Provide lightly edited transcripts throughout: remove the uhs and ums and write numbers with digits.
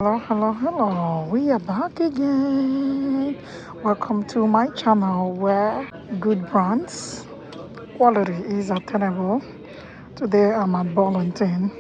Hello. We are back again. Welcome to my channel where good brands quality is attainable. Today I'm at Burlington.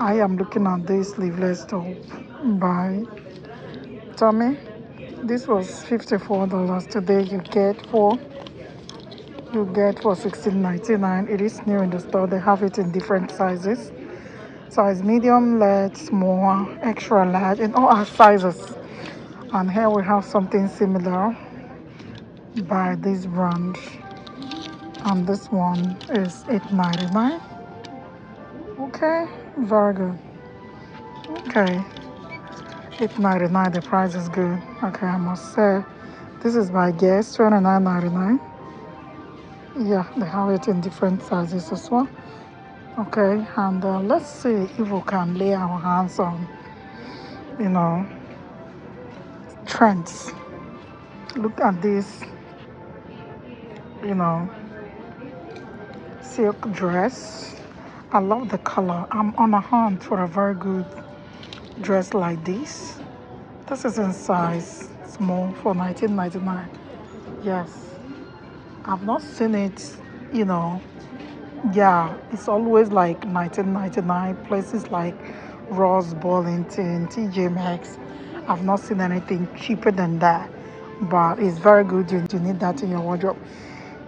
I am looking at this sleeveless top by Tommy. This was $54. Today you get for $16.99. It is new in the store. They have it in different sizes. Size medium, large, small, extra large, in all our sizes. And here we have something similar by this brand, and this one is $8.99. Okay, very good. Okay, $8.99. The price is good. Okay, I must say this is by Guess, $29.99. Yeah, they have it in different sizes as well. Okay, and let's see if we can lay our hands on, you know, trends. Look at this, you know, silk dress. I love the color. I'm on a hunt for a very good dress like this. This is in size small for $19.99. Yes, I've not seen it, you know. Yeah, it's always like $19.99. Places like Ross, Burlington, TJ Maxx. I've not seen anything cheaper than that. But it's very good. You need that in your wardrobe.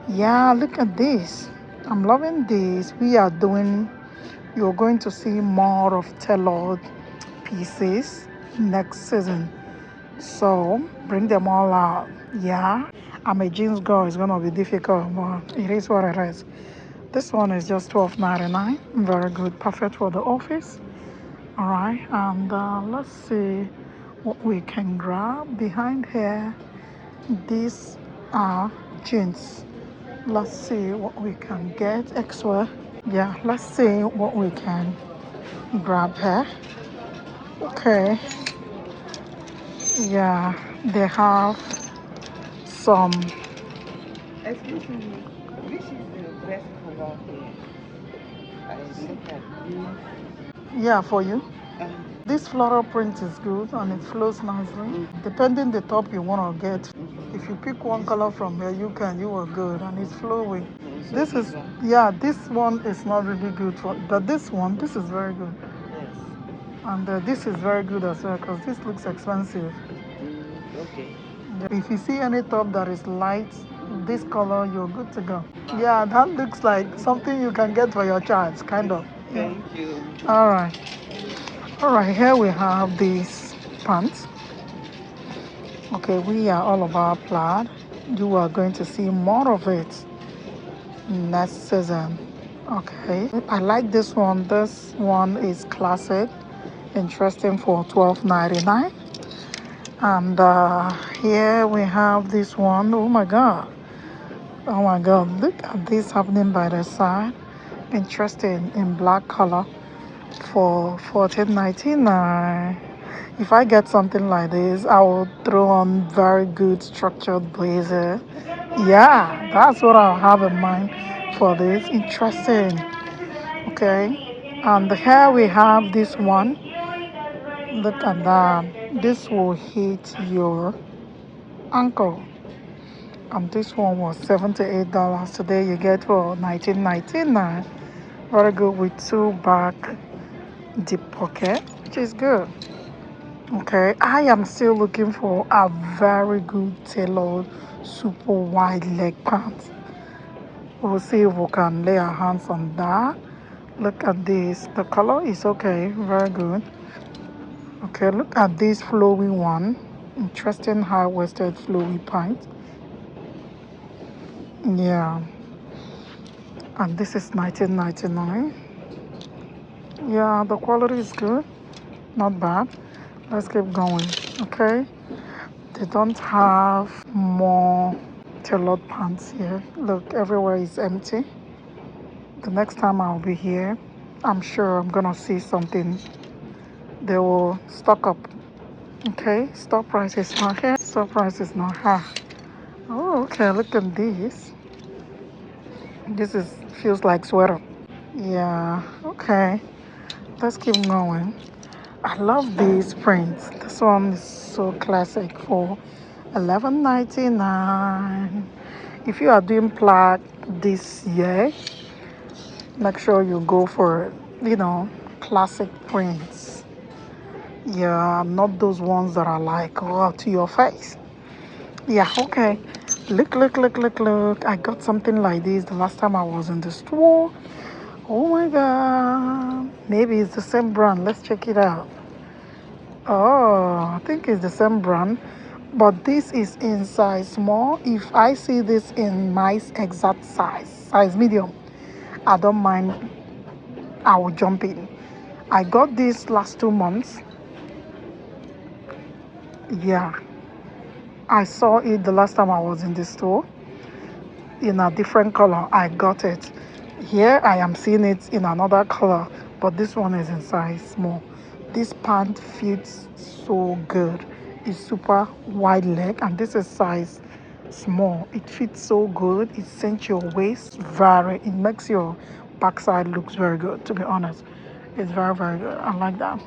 Yeah, look at this. I'm loving this. You're going to see more of tailored pieces next season. So bring them all out. Yeah, I'm a jeans girl. It's gonna be difficult, but it is what it is. This one is just $12.99. Very good, perfect for the office. All right, and let's see what we can grab behind here. These are jeans. Let's see what we can get extra. Yeah, let's see what we can grab here. Okay, yeah, they have some. Excuse me, which is the best color here? I look at this. Yeah, for you. Uh, This floral print is good and it flows nicely. Depending the top you want to get. If you pick one color from here, you are good and it's flowing. This is, yeah, this one is not really good for, but this is very good. yes. And this is very good as well because this looks expensive. Okay. Yeah, if you see any top that is light, this color, you're good to go. Yeah, that looks like something you can get for your child, kind of. Yeah. Thank you. All right. All right, here we have these pants. Okay, we are all about plaid. You are going to see more of it next season. Okay, I like this one. This one is classic, interesting for $12.99. And here we have this one. Oh my God. Oh my God. Look at this happening by the side. Interesting in black color for $14.99. If I get something like this, I will throw on very good structured blazer. Yeah, that's what I'll have in mind for this. Interesting. Okay. And here we have this one. Look at that. This will hit your ankle. And this one was $78. Today you get for $19.99. Very good with two back deep pocket, which is good. Okay, I am still looking for a very good tailored super wide leg pants. We'll see if we can lay our hands on that. Look at this. The color is okay, very good. Okay, look at this flowy one. Interesting high-waisted flowy pants. Yeah, and this is $19.99. Yeah, the quality is good, not bad. Let's keep going. Okay, they don't have more tailored pants here. Look, everywhere is empty. The next time I'll be here, I'm sure I'm gonna see something. They will stock up. Okay, store price is not here. Store price is not here. Oh, okay. Look at this. This is feels like sweater. Yeah. Okay. Let's keep going. I love these prints. This one is so classic for 11.99. If you are doing plaid this year, make sure you go for, classic prints. Yeah, not those ones that are like, oh, to your face. Yeah, okay. Look. I got something like this the last time I was in the store. Oh my God. Maybe it's the same brand. Let's check it out. Oh, I think it's the same brand. But this is in size small. If I see this in my exact size medium, I don't mind. I will jump in. I got this last 2 months. Yeah, I saw it the last time I was in the store in a different color. I got it. Here I am seeing it in another color, but this one is in size small. This pant fits so good. It's super wide leg, and this is size small. It fits so good. It cinches your waist very. It makes your backside looks very good. To be honest, it's very very good. I like that.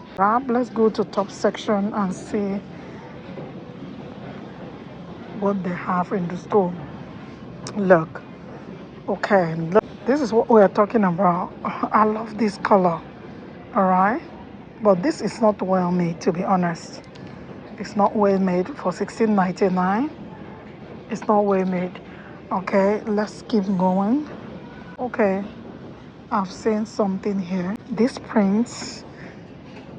Let's go to top section and see what they have in the store. Look. Okay, look, this is what we are talking about. I love this color, all right? But this is not well made, to be honest. It's not well made for 16.99. It's not well made. Okay, let's keep going. Okay, I've seen something here. This print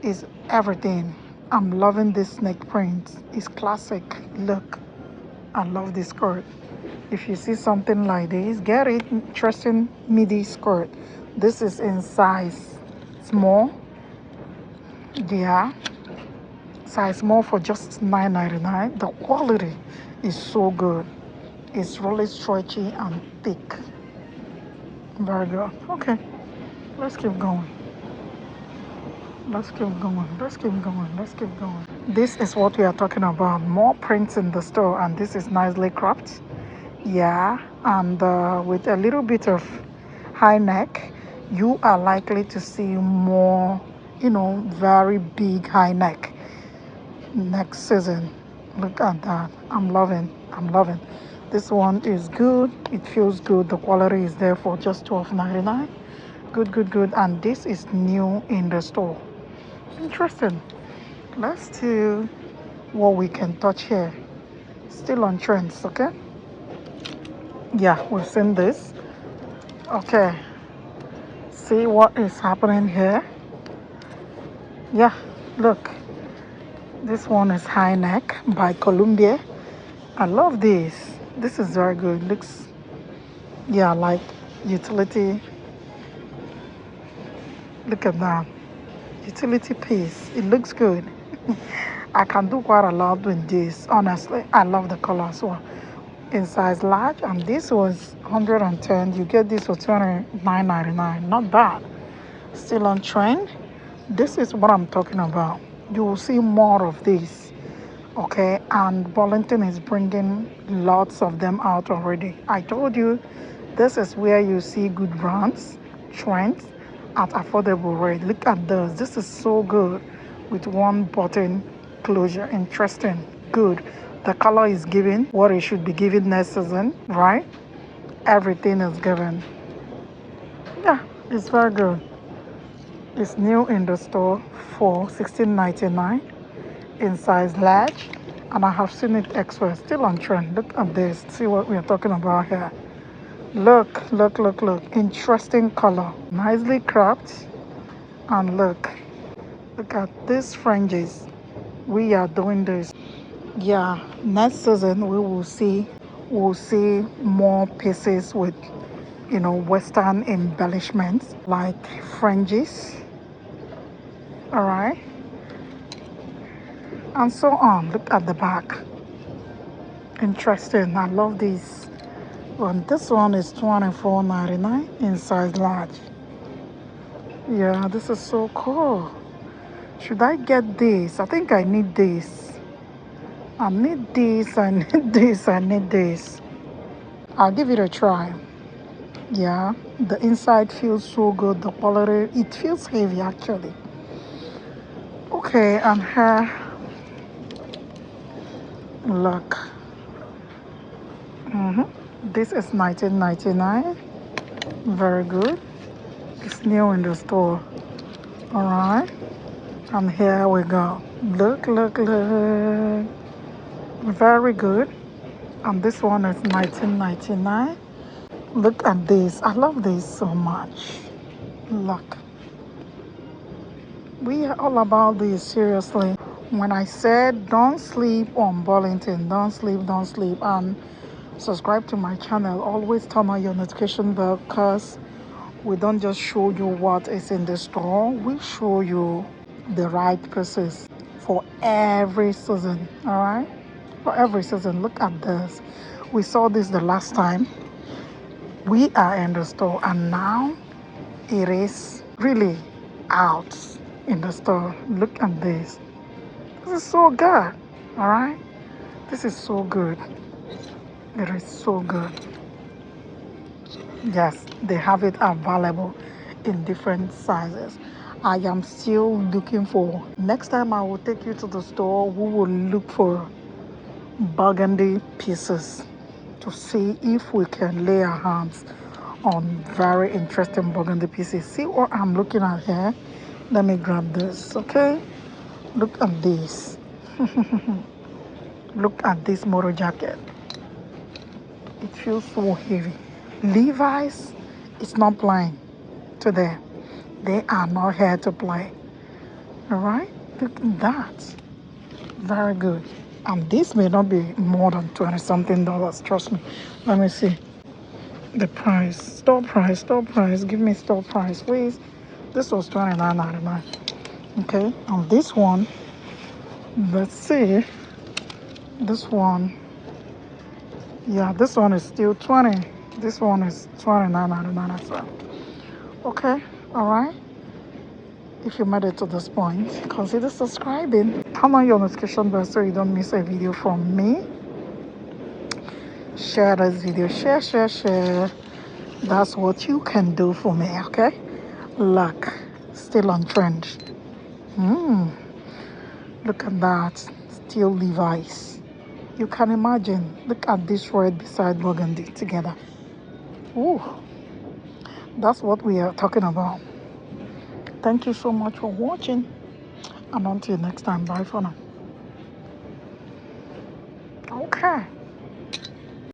is everything. I'm loving this snake print. It's classic. Look, I love this skirt. If you see something like this, get it. Interesting midi skirt. This is in size small. Yeah, size small for just $9.99. The quality is so good. It's really stretchy and thick. Very good. Okay, let's keep going. Let's keep going. Let's keep going. Let's keep going. This is what we are talking about. More prints in the store, and this is nicely cropped. Yeah, and with a little bit of high neck, you are likely to see more, very big high neck next season. Look at that. I'm loving. This one is good. It feels good. The quality is there for just $12.99. Good. And this is new in the store. Interesting. Let's see what we can touch here. Still on Trends, okay? Yeah, we've seen this. Okay, see what is happening here. Yeah, look, this one is high neck by Columbia. I love this. This is very good. Looks, yeah, like utility. Look at that, utility piece. It looks good. I can do quite a lot with this. Honestly, I love the color as well. In size large, and this was 110. You get this for $29.99. Not bad. Still on trend. This is what I'm talking about. You will see more of this, okay? And Burlington is bringing lots of them out already. I told you, this is where you see good brands, trends at affordable rate. Look at this. This is so good with one button closure. Interesting. Good. The color is given what it should be given next season, right? Everything is given. Yeah, it's very good. It's new in the store for $16.99 in size large, and I have seen it elsewhere. Still on trend. Look at this. See what we are talking about here. Look. Interesting color. Nicely cropped. And look at these fringes. We are doing this. Yeah, next season we'll see more pieces with western embellishments like fringes, all right, and so on. Look at the back. Interesting. I love this one. This one is $24.99 in size large. Yeah, this is so cool. Should I get this? I think I need this. I need this. I need this. I need this. I'll give it a try. Yeah, the inside feels so good. The quality, it feels heavy actually. Okay, and here, look. This is 19.99. Very good. It's new in the store. All right. And here we go. Look, look, look. Very good. And this one is 19.99. Look at this. I love this so much. Look. We are all about this, seriously. When I said don't sleep on Burlington, don't sleep, and subscribe to my channel. Always turn on your notification bell because we don't just show you what is in the store, we show you the right pieces for every season. All right, for every season. Look at this. We saw this the last time we are in the store, and now it is really out in the store. Look at this. This is so good. All right, this is so good. It is so good. Yes, they have it available in different sizes. I am still looking for. Next time I will take you to the store, we will look for burgundy pieces to see if we can lay our hands on very interesting burgundy pieces. See what I'm looking at here? Let me grab this, okay? Look at this. Look at this motor jacket. It feels so heavy. Levi's is not playing today. They are not here to play. All right? Look at that. Very good. And this may not be more than 20 something dollars. Trust me. Let me see the price. Store price. Store price. Give me store price, please. This was $29.99. Okay. And this one, let's see. This one, yeah, this one is still 20. This one is $29.99 as well. Okay. All right. If you made it to this point, consider subscribing. Turn on your notification bell so you don't miss a video from me. Share this video. Share, share, share. That's what you can do for me, okay? Look, still on trend. Look at that. Still Levi's. You can imagine. Look at this red beside burgundy together. Ooh, that's what we are talking about. Thank you so much for watching. And until next time, bye for now. Okay.